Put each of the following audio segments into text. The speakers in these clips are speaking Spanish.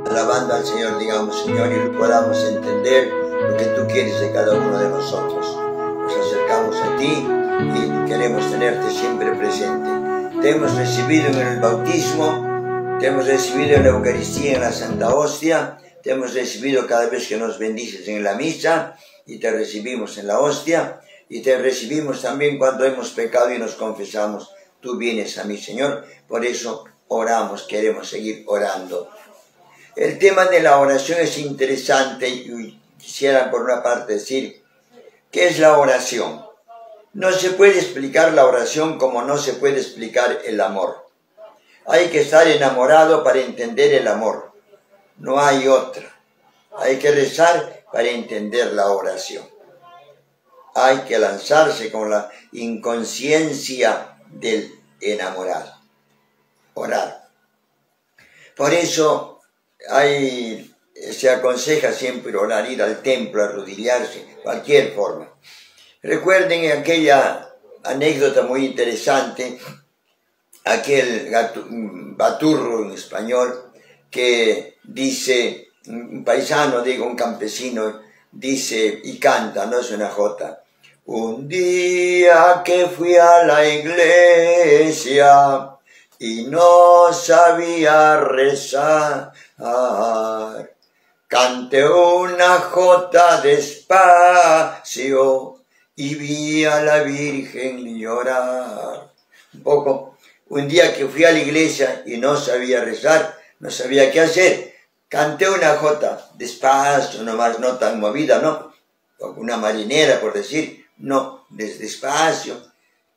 Alabando al Señor, digamos, Señor, y podamos entender lo que tú quieres de cada uno de nosotros. Nos acercamos a ti y queremos tenerte siempre presente. Te hemos recibido en el bautismo, te hemos recibido en la Eucaristía, en la Santa Hostia, te hemos recibido cada vez que nos bendices en la misa, y te recibimos en la hostia, y te recibimos también cuando hemos pecado y nos confesamos. Tú vienes a mí, Señor, por eso oramos, queremos seguir orando. El tema de la oración es interesante y quisiera por una parte decir, ¿qué es la oración? No se puede explicar la oración como no se puede explicar el amor. Hay que estar enamorado para entender el amor. No hay otra. Hay que rezar para entender la oración. Hay que lanzarse con la inconsciencia del enamorado. Orar. Por eso se aconseja siempre orar, ir al templo, arrodillarse, cualquier forma. Recuerden aquella anécdota muy interesante, aquel baturro en español que dice, un paisano, digo, un campesino, dice y canta, no es una jota: un día que fui a la iglesia y no sabía rezar, canté una jota despacio y vi a la Virgen llorar. Un día que fui a la iglesia y no sabía rezar, no sabía qué hacer, canté una jota despacio nomás, no tan movida, no, una marinera por decir, no, despacio,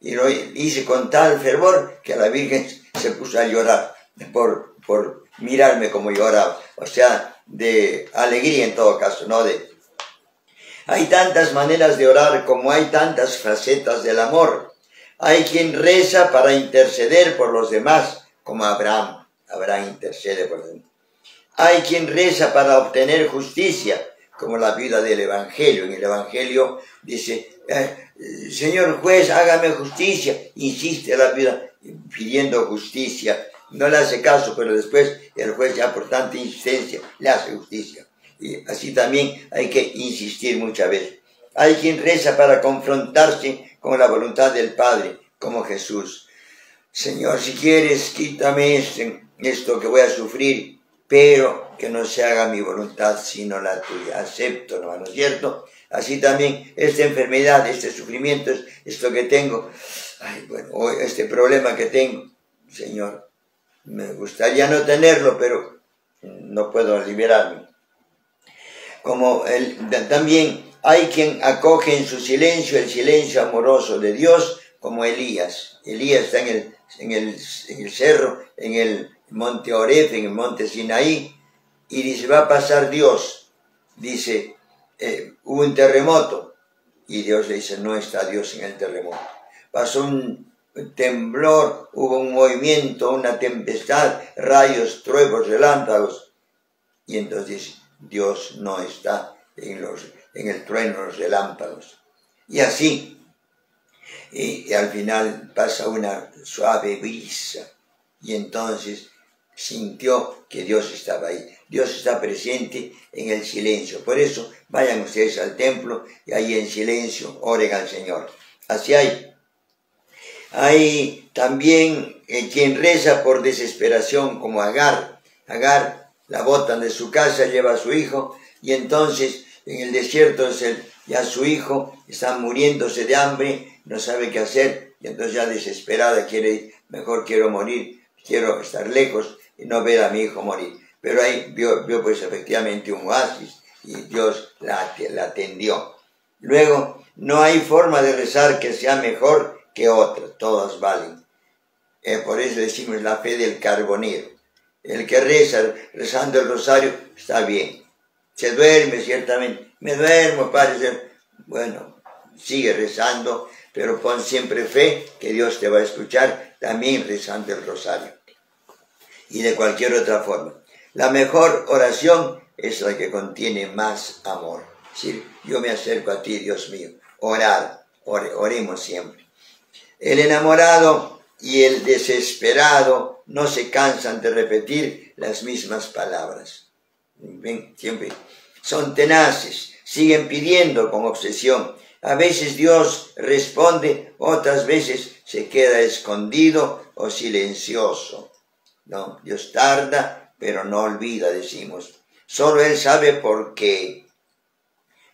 y lo hice con tal fervor que la Virgen se puso a llorar por mirarme como lloraba, o sea, de alegría en todo caso, no de... Hay tantas maneras de orar como hay tantas facetas del amor. Hay quien reza para interceder por los demás, como Abraham intercede por los demás. Hay quien reza para obtener justicia, como la viuda del Evangelio. En el Evangelio dice, Señor juez, hágame justicia. Insiste la viuda pidiendo justicia. No le hace caso, pero después el juez ya por tanta insistencia le hace justicia. Y así también hay que insistir muchas veces. Hay quien reza para confrontarse con la voluntad del Padre, como Jesús. Señor, si quieres, quítame esto que voy a sufrir, pero que no se haga mi voluntad sino la tuya. Acepto, ¿no es cierto? Así también esta enfermedad, este sufrimiento, esto que tengo, este problema que tengo, Señor, me gustaría no tenerlo, pero no puedo liberarme. También hay quien acoge en su silencio el silencio amoroso de Dios, como Elías. Elías está en el cerro, en el monte Oreb, en el monte Sinaí, y dice, va a pasar Dios. Dice, hubo un terremoto, y Dios le dice, no está Dios en el terremoto. Pasó un temblor, hubo un movimiento, una tempestad, rayos, truenos, relámpagos, y entonces dice, Dios no está en el trueno, los relámpagos. Y así, y al final pasa una suave brisa, y entonces sintió que Dios estaba ahí. Dios está presente en el silencio. Por eso vayan ustedes al templo y ahí en silencio oren al Señor. Así hay también quien reza por desesperación, como Agar. Agar la botan de su casa, lleva a su hijo, y entonces en el desierto ya su hijo está muriéndose de hambre, no sabe qué hacer, y entonces ya desesperada mejor quiero morir, quiero estar lejos y no ver a mi hijo morir. Pero ahí vio pues efectivamente un oasis y Dios la atendió. Luego, no hay forma de rezar que sea mejor que otra, todas valen. Por eso decimos la fe del carbonero. El que reza, rezando el rosario, está bien. Se duerme ciertamente. Me duermo, padre. Bueno, sigue rezando, pero pon siempre fe que Dios te va a escuchar, también rezando el rosario. Y de cualquier otra forma. La mejor oración es la que contiene más amor. Es decir, yo me acerco a ti, Dios mío. Oremos siempre. El enamorado y el desesperado no se cansan de repetir las mismas palabras. ¿Ven? Siempre son tenaces, siguen pidiendo con obsesión. A veces Dios responde, otras veces se queda escondido o silencioso. No, Dios tarda, pero no olvida, decimos. Solo Él sabe por qué.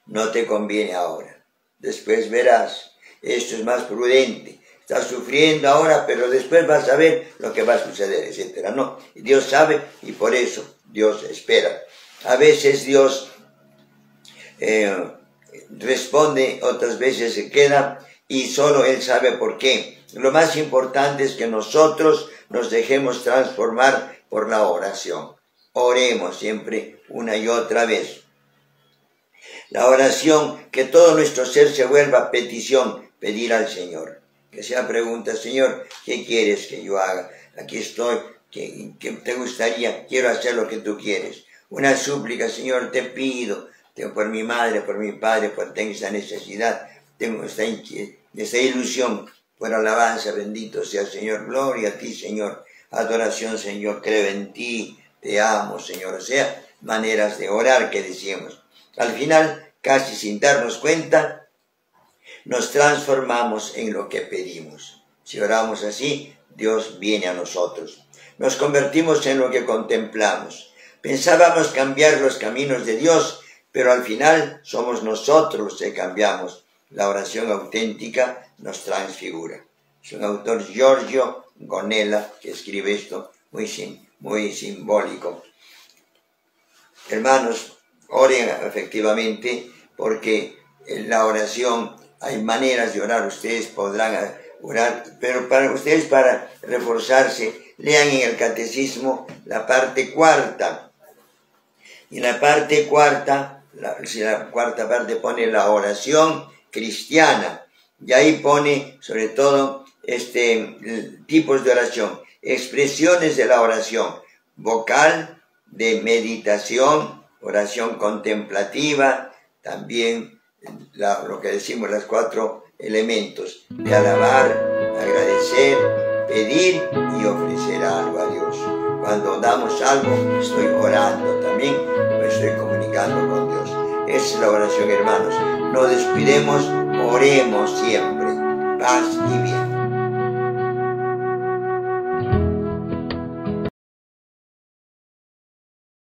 No te conviene ahora. Después verás. Esto es más prudente. Estás sufriendo ahora, pero después vas a ver lo que va a suceder, etc. No, Dios sabe y por eso Dios espera. A veces Dios responde, otras veces se queda y solo Él sabe por qué. Lo más importante es que nosotros nos dejemos transformar por la oración. Oremos siempre una y otra vez. La oración, que todo nuestro ser se vuelva petición, pedir al Señor. Que sea pregunta, Señor, ¿qué quieres que yo haga? Aquí estoy, ¿qué te gustaría? Quiero hacer lo que tú quieres. Una súplica, Señor, te pido, por mi madre, por mi padre, por tengo esa necesidad, tengo esta ilusión, por alabanza, bendito sea, Señor, gloria a ti, Señor, adoración, Señor, creo en ti, te amo, Señor. O sea, maneras de orar que decíamos. Al final, casi sin darnos cuenta, nos transformamos en lo que pedimos. Si oramos así, Dios viene a nosotros. Nos convertimos en lo que contemplamos. Pensábamos cambiar los caminos de Dios, pero al final somos nosotros los que cambiamos. La oración auténtica nos transfigura. Es un autor, Giorgio Gonella, que escribe esto muy simbólico. Hermanos, oren efectivamente, porque en la oración hay maneras de orar. Ustedes podrán orar, pero para ustedes, para reforzarse, lean en el Catecismo la parte cuarta. Y en la parte cuarta, la cuarta parte pone la oración cristiana. Y ahí pone, sobre todo, tipos de oración, expresiones de la oración, vocal, de meditación, oración contemplativa, también lo que decimos, los 4 elementos, de alabar, agradecer, pedir y ofrecer algo a Dios. Cuando damos algo, estoy orando también, me estoy comunicando con Dios. Esa es la oración, hermanos. No descuidemos, oremos siempre. Paz y bien.